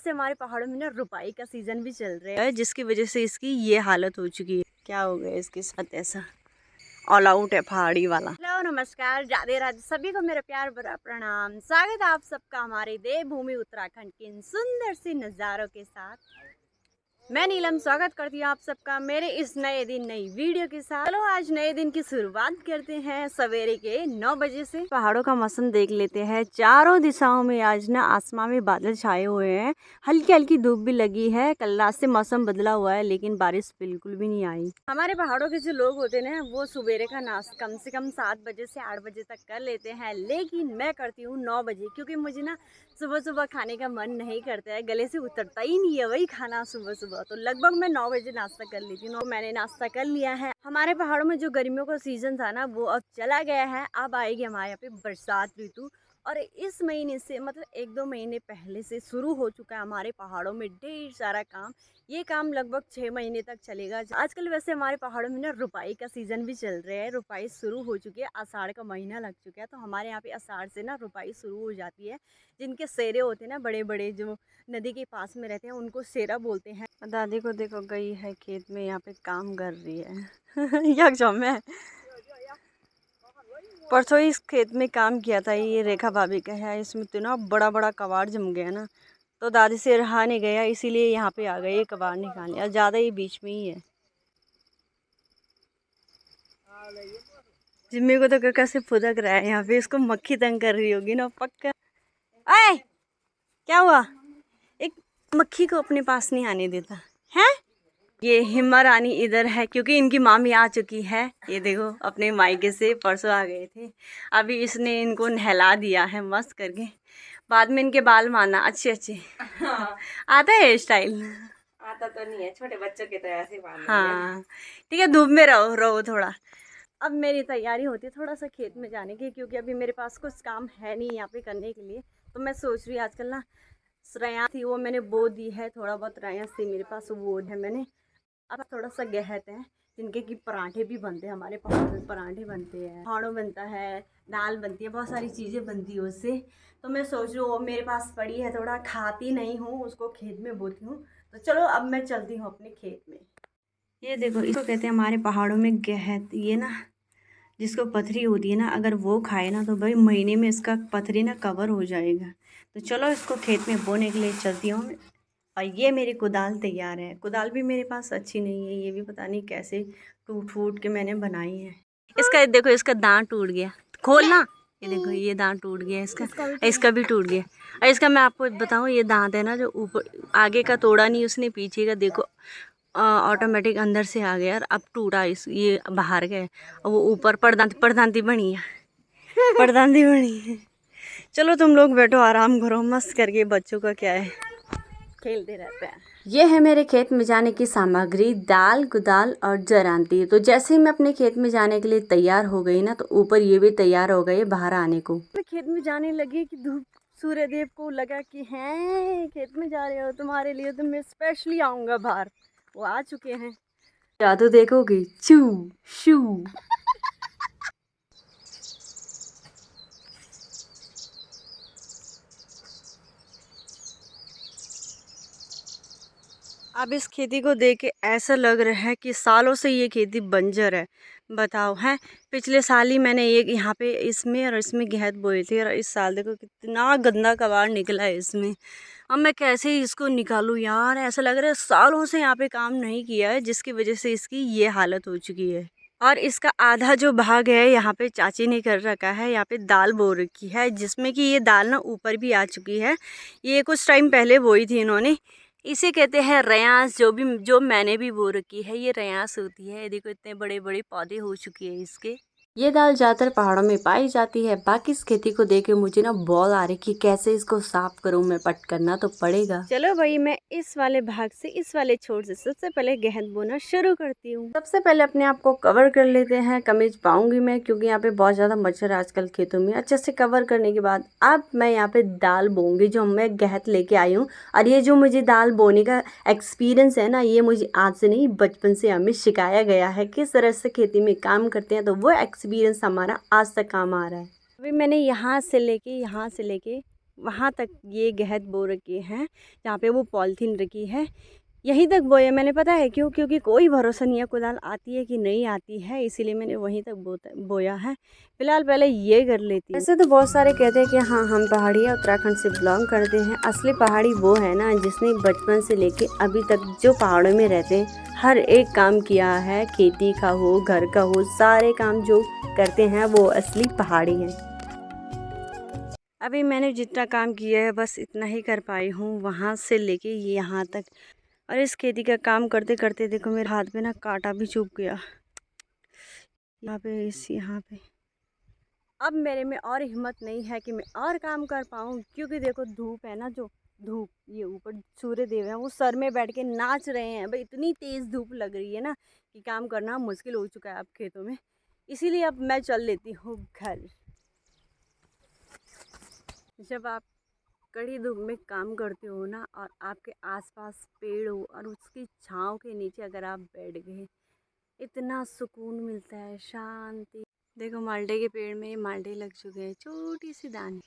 वैसे हमारे पहाड़ों में ना रुपाई का सीजन भी चल रहा है, जिसकी वजह से इसकी ये हालत हो चुकी है। क्या हो गया इसके साथ, ऐसा ऑल आउट है पहाड़ी वाला। हेलो नमस्कार, राधे राधे, सभी को मेरा प्यार भरा प्रणाम। स्वागत है आप सबका हमारे देवभूमि उत्तराखंड के इन सुंदर सी नज़ारों के साथ। मैं नीलम स्वागत करती हूँ आप सबका मेरे इस नए दिन नई वीडियो के साथ। चलो आज नए दिन की शुरुआत करते हैं सवेरे के 9 बजे से। पहाड़ों का मौसम देख लेते हैं। चारों दिशाओं में आज ना आसमान में बादल छाए हुए हैं, हल्की हल्की धूप भी लगी है। कल रात से मौसम बदला हुआ है लेकिन बारिश बिल्कुल भी नहीं आई। हमारे पहाड़ों के जो लोग होते हैं ना, वो सवेरे का नाश्ता कम से कम 7 बजे से 8 बजे तक कर लेते हैं, लेकिन मैं करती हूँ 9 बजे, क्योंकि मुझे ना सुबह सुबह खाने का मन नहीं करता है, गले से उतरता ही नहीं है वही खाना सुबह सुबह। तो लगभग मैं 9 बजे नाश्ता कर लेती हूँ। मैंने नाश्ता कर लिया है। हमारे पहाड़ों में जो गर्मियों का सीजन था ना, वो अब चला गया है। अब आएगी हमारे यहाँ पे बरसात ऋतु, और इस महीने से मतलब 1-2 महीने पहले से शुरू हो चुका है हमारे पहाड़ों में ढेर सारा काम। ये काम लगभग 6 महीने तक चलेगा। आजकल वैसे हमारे पहाड़ों में ना रुपाई का सीज़न भी चल रहा है। रुपाई शुरू हो चुकी है, आषाढ़ का महीना लग चुका है, तो हमारे यहाँ पे आषाढ़ से ना रुपाई शुरू हो जाती है। जिनके सेरे होते हैं ना, बड़े बड़े जो नदी के पास में रहते हैं, उनको सेरा बोलते हैं। दादी को देखो, गई है खेत में, यहाँ पे काम कर रही है। यक जम है। परसों इस खेत में काम किया था, ये रेखा भाभी का है। इसमें तो ना बड़ा बड़ा कबाड़ जम गया ना, तो दादी से रहा नहीं गया, इसीलिए यहाँ पे आ गए ये कबाड़ निकालने। और ज़्यादा ये बीच में ही है। जिम्मी को तो कैसे फुदक रहा है यहाँ पे, इसको मक्खी तंग कर रही होगी ना पक्का। आए, क्या हुआ? एक मक्खी को अपने पास नहीं आने देता है। ये हिम्मा रानी इधर है क्योंकि इनकी मामी आ चुकी है। ये देखो, अपने मायके से परसों आ गए थे। अभी इसने इनको नहला दिया है मस्त करके। बाद में इनके बाल मारना अच्छे अच्छे। हाँ। आता है हेयर स्टाइल? आता तो नहीं है, छोटे बच्चों के तो ऐसे बाल। हाँ ठीक है, धूप में रहो रहो थोड़ा। अब मेरी तैयारी होती है थोड़ा सा खेत में जाने की, क्योंकि अभी मेरे पास कुछ काम है नहीं यहाँ पे करने के लिए। तो मैं सोच रही हूँ, आजकल ना रया थी वो मैंने बो दी है, थोड़ा बहुत रया थी मेरे पास, वो है मैंने। अब थोड़ा सा गहत है, जिनके कि पराठे भी बनते हैं। हमारे पहाड़ों में पराठे बनते हैं, पहाड़ों बनता है, दाल बनती है, बहुत सारी चीज़ें बनती है उससे। तो मैं सोच रही हूँ वो मेरे पास पड़ी है, थोड़ा खाती नहीं हूँ, उसको खेत में बोती हूँ। तो चलो अब मैं चलती हूँ अपने खेत में। ये देखो, इसको कहते हैं हमारे पहाड़ों में गहत। ये ना जिसको पथरी होती है ना, अगर वो खाए ना तो भाई महीने में इसका पथरी ना कवर हो जाएगा। तो चलो इसको खेत में बोने के लिए चलती हूँ। और ये मेरी कुदाल तैयार है। कुदाल भी मेरे पास अच्छी नहीं है, ये भी पता नहीं कैसे टूट फूट के मैंने बनाई है। इसका देखो, इसका दांत टूट गया, खोलना। ये देखो, ये दांत टूट गया इसका भी टूट गया। और इसका मैं आपको बताऊँ, ये दांत है ना जो ऊपर आगे का तोड़ा नहीं उसने, पीछे का देखो ऑटोमेटिक अंदर से आ गया और अब टूटा, इस ये बाहर गए। और वो ऊपर पड़दांती बनी है, पड़दांती बनी है। चलो तुम लोग बैठो, आराम करो मस्त करके। बच्चों का क्या है, खेलते रहते हैं। ये है मेरे खेत में जाने की सामग्री, दाल, कुदाल और जरांती। तो जैसे ही मैं अपने खेत में जाने के लिए तैयार हो गई ना, तो ऊपर ये भी तैयार हो गए बाहर आने को। मैं खेत में जाने लगी कि धूप सूर्य देव को लगा कि हैं खेत में जा रहे हो, तुम्हारे लिए तो मैं स्पेशली आऊँगा बाहर। वो आ चुके हैं। जादू देखोगे, चू शू। अब इस खेती को देख के ऐसा लग रहा है कि सालों से ये खेती बंजर है। बताओ हैं, पिछले साल ही मैंने एक यहाँ पे इसमें और इसमें गेहूं बोए थे, और इस साल देखो कितना गंदा कबाड़ निकला है इसमें। अब मैं कैसे इसको निकालूं यार, ऐसा लग रहा है सालों से यहाँ पे काम नहीं किया है, जिसकी वजह से इसकी ये हालत हो चुकी है। और इसका आधा जो भाग है यहाँ पे चाची ने कर रखा है, यहाँ पे दाल बो रखी है, जिसमें कि ये दाल ना ऊपर भी आ चुकी है। ये कुछ टाइम पहले बोई थी इन्होंने। इसे कहते हैं रयांस। जो मैंने भी बो रखी है, ये रयांस होती है। देखो इतने बड़े बड़े पौधे हो चुके हैं इसके। ये दाल ज़्यादातर पहाड़ों में पाई जाती है। बाकी इस खेती को देख के मुझे ना बॉल आ रही कि कैसे इसको साफ करूं मैं, पट करना तो पड़ेगा। चलो भाई, मैं इस वाले भाग से, इस वाले छोर से सबसे पहले गेहूं बोना शुरू करती हूँ। सबसे पहले अपने आप को कवर कर लेते हैं। कमीज पाऊंगी मैं, क्योंकि यहाँ पे बहुत ज़्यादा मच्छर आजकल खेतों में। अच्छे से कवर करने के बाद अब मैं यहाँ पे दाल बोऊंगी, जो मैं गेहूं लेके आई हूँ। और ये जो मुझे दाल बोने का एक्सपीरियंस है ना, ये मुझे आज से नहीं, बचपन से हमें सिखाया गया है किस तरह से खेती में काम करते हैं। तो वो एक्सपीरियंस हमारा आज तक काम आ रहा है। अभी मैंने यहाँ से लेके वहाँ तक ये गहत बो रखी है, जहाँ पे वो पॉलीथीन रखी है यहीं तक बोया मैंने। पता है क्यों? क्योंकि कोई भरोसा नहीं है कुदाल आती है कि नहीं आती है, इसीलिए मैंने वहीं तक बोया है। फिलहाल पहले ये कर लेती हूँ। ऐसे तो बहुत सारे कहते हैं कि हाँ हम पहाड़ी या उत्तराखंड से बिलोंग करते हैं। असली पहाड़ी वो है ना जिसने बचपन से लेके अभी तक जो पहाड़ों में रहते हैं हर एक काम किया है, खेती का हो, घर का हो, सारे काम जो करते हैं वो असली पहाड़ी हैं। अभी मैंने जितना काम किया है बस इतना ही कर पाई हूँ, वहाँ से लेके यहाँ तक। और इस खेती का काम करते करते देखो मेरे हाथ पे ना कांटा भी चुभ गया, यहाँ पे। अब मेरे में और हिम्मत नहीं है कि मैं और काम कर पाऊँ, क्योंकि देखो धूप है ना, जो धूप ये ऊपर सूर्य देव है वो सर में बैठ के नाच रहे हैं भाई। इतनी तेज़ धूप लग रही है ना कि काम करना मुश्किल हो चुका है अब खेतों में। इसीलिए अब मैं चल लेती हूँ घर। जब आप कड़ी धूप में काम करते हो ना और आपके आसपास पेड़ हो और उसकी छांव के नीचे अगर आप बैठ गए, इतना सुकून मिलता है, शांति। देखो माल्टे के पेड़ में माल्टे लग चुके हैं, छोटी सी दानी।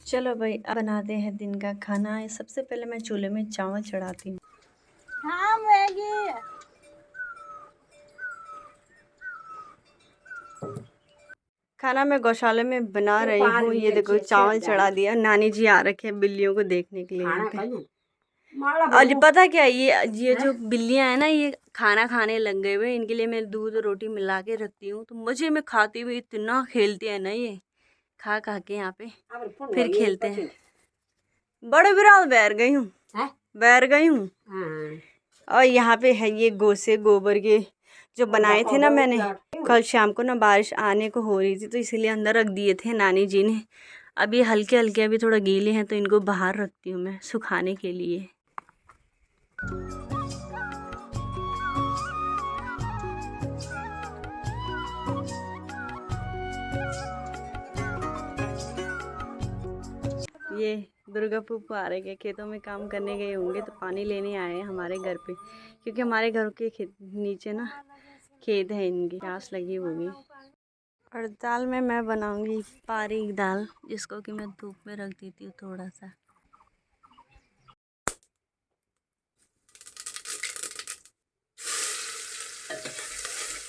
चलो भाई अब बनाते हैं दिन का खाना। सबसे पहले मैं चूल्हे में चावल चढ़ाती हूँ। हाँ मैगी। खाना मैं गौशाले में बना रही हूँ। ये देखो चावल चढ़ा दिया। नानी जी आ रखे हैं बिल्लियों को देखने के लिए। और पता क्या, ये जो बिल्लियाँ हैं ना ये खाना खाने लग गए हुए। इनके लिए मैं दूध रोटी मिला के रखती हूँ तो मजे में खाती हुई इतना खेलते हैं ना, ये खा खा के यहाँ पे फिर खेलते हैं। बड़े बिराल बैर गई हूँ, बैर गई हूँ। और यहाँ पे है ये गोसे गोबर के जो बनाए थे ना मैंने, कल शाम को ना बारिश आने को हो रही थी तो इसीलिए अंदर रख दिए थे नानी जी ने। अब ये हल्के हल्के अभी थोड़ा गीले हैं तो इनको बाहर रखती हूँ मैं सुखाने के लिए। ये दुर्गा फूफू आ रहे हैं, खेतों में काम करने गए होंगे तो पानी लेने आए हैं हमारे घर पे, क्योंकि हमारे घर के नीचे ना खेत है, इनकी प्यास लगी होगी। और दाल में मैं बनाऊंगी बारीक दाल, जिसको कि मैं धूप में रख देती हूँ थोड़ा सा।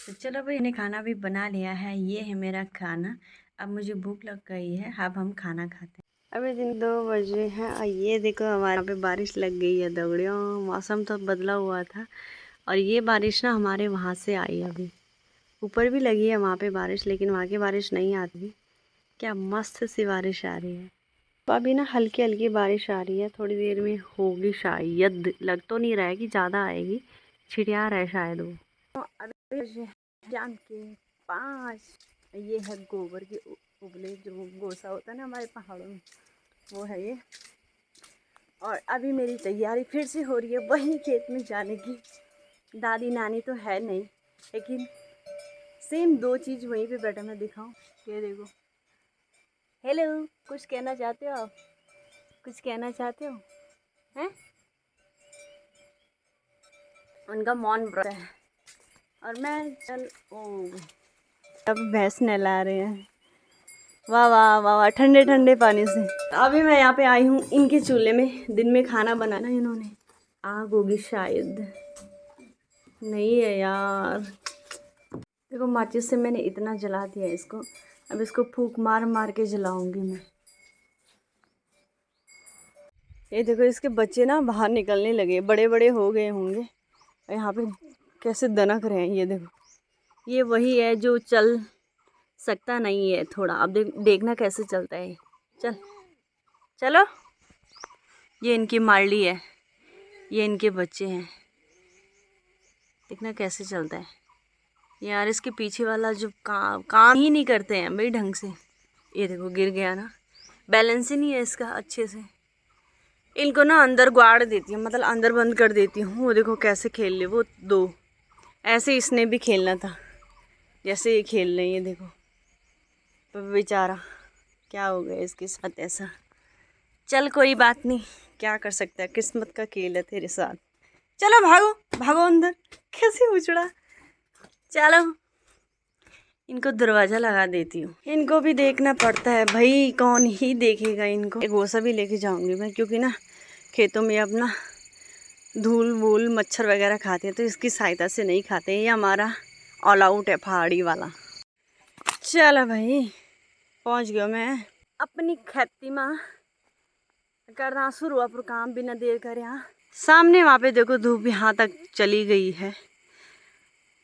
तो चलो भाई मैंने खाना भी बना लिया है, ये है मेरा खाना। अब मुझे भूख लग गई है, अब हम खाना खाते हैं। अभी दिन 2 बजे हैं और ये देखो हमारे यहाँ पे बारिश लग गई है दगड़ियों। मौसम तो बदला हुआ था और ये बारिश ना हमारे वहाँ से आई। अभी ऊपर भी लगी है वहाँ पे बारिश, लेकिन वहाँ की बारिश नहीं आती। क्या मस्त सी बारिश आ रही है। तो अभी ना हल्की हल्की बारिश आ रही है, थोड़ी देर में होगी शायद। लग तो नहीं रहा है कि ज़्यादा आएगी, छिड़िया रहा है शायद वो। तो अभी शाम के 5। ये है गोबर के उबले जो गोसा होता है ना हमारे पहाड़ों में, वो है ये। और अभी मेरी तैयारी फिर से हो रही है वहीं खेत में जाने की। दादी नानी तो है नहीं, लेकिन सेम 2 चीज़ वहीं पे बैठा मैं दिखाऊं। ये देखो, हेलो, कुछ कहना चाहते हो आप? कुछ कहना चाहते हो हैं? उनका मौन व्रत है और मैं अब भैंस नहला रहे हैं। वाह वाह वाह वाह, ठंडे ठंडे पानी से। अभी मैं यहाँ पे आई हूँ इनके चूल्हे में, दिन में खाना बनाना। इन्होंने आग होगी शायद, नहीं है यार। देखो माचिस से मैंने इतना जला दिया इसको, अब इसको फूंक मार मार के जलाऊंगी मैं। ये देखो इसके बच्चे ना बाहर निकलने लगे, बड़े बड़े हो गए होंगे। यहाँ पे कैसे दनक रहे हैं, ये देखो। ये वही है जो चल सकता नहीं है थोड़ा। अब देखना कैसे चलता है। चल चलो, ये इनकी मारली है, ये इनके बच्चे हैं। देखना कैसे चलता है यार। इसके पीछे वाला जो काम ही नहीं करते हैं भाई ढंग से। ये देखो गिर गया ना, बैलेंस ही नहीं है इसका अच्छे से। इनको ना अंदर गाड़ देती हूँ, मतलब अंदर बंद कर देती हूँ। वो देखो कैसे खेल ले वो 2। ऐसे इसने भी खेलना था जैसे ये खेल रही है, देखो। तो बेचारा क्या हो गया इसके साथ ऐसा। चल कोई बात नहीं, क्या कर सकता है, किस्मत का खेल है तेरे साथ। चलो भागो भागो अंदर, कैसे उछड़ा। चलो इनको दरवाज़ा लगा देती हूँ। इनको भी देखना पड़ता है भाई, कौन ही देखेगा इनको। एक गोसा भी लेके जाऊँगी मैं, क्योंकि ना खेतों में अपना धूल वूल मच्छर वगैरह खाते हैं, तो इसकी सहायता से नहीं खाते हैं। ये हमारा ऑल आउट है पहाड़ी वाला। चलो भाई, पहुँच गया मैं अपनी खेती में। करना शुरू पर काम बिना देर करे। यहाँ सामने वहाँ पे देखो धूप यहाँ तक चली गई है।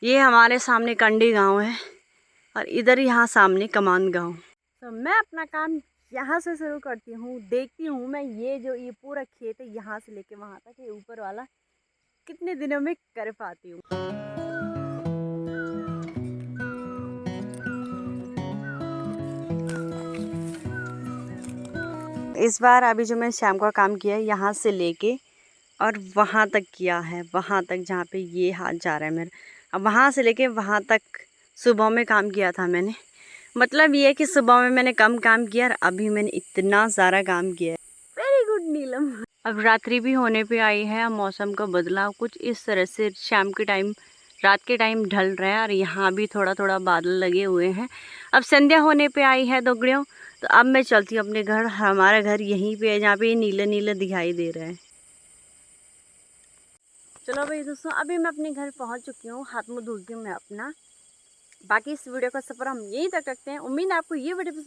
ये हमारे सामने कंडी गांव है और इधर यहाँ सामने कमान गांव। तो मैं अपना काम यहाँ से शुरू करती हूँ। देखती हूँ मैं ये पूरा खेत है, यहाँ से लेके वहाँ तक, ये ऊपर वाला कितने दिनों में कर पाती हूँ। इस बार अभी जो मैं शाम का काम किया है, यहाँ से लेके और वहाँ तक किया है, वहाँ तक जहाँ पे ये हाथ जा रहा है मेरा। अब वहाँ से लेके वहाँ तक सुबह में काम किया था मैंने। मतलब ये है कि सुबह में मैंने कम काम किया और अभी मैंने इतना सारा काम किया है। वेरी गुड नीलम। अब रात्रि भी होने पे आई है। मौसम का बदलाव कुछ इस तरह से शाम के टाइम, रात के टाइम ढल रहा है और यहाँ भी थोड़ा थोड़ा बादल लगे हुए हैं। अब संध्या होने पे आई है दोगड़ियों। तो अब मैं चलती हूँ अपने घर। हमारा घर यहीं पे है जहाँ पे ये नीले नीले दिखाई दे रहा है। चलो भाई दोस्तों, अभी मैं अपने घर पहुँच चुकी हूँ। हाथ मुँह धुलती हूँ मैं अपना। बाकी इस वीडियो का सफ़र हम यहीं तक रखते हैं। उम्मीद है आपको ये वीडियो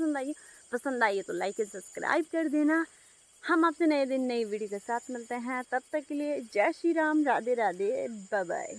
पसंद आई है तो लाइक और सब्सक्राइब कर देना। हम आपसे नए दिन नई वीडियो के साथ मिलते हैं। तब तक के लिए जय श्री राम, राधे राधे, बाय बाय।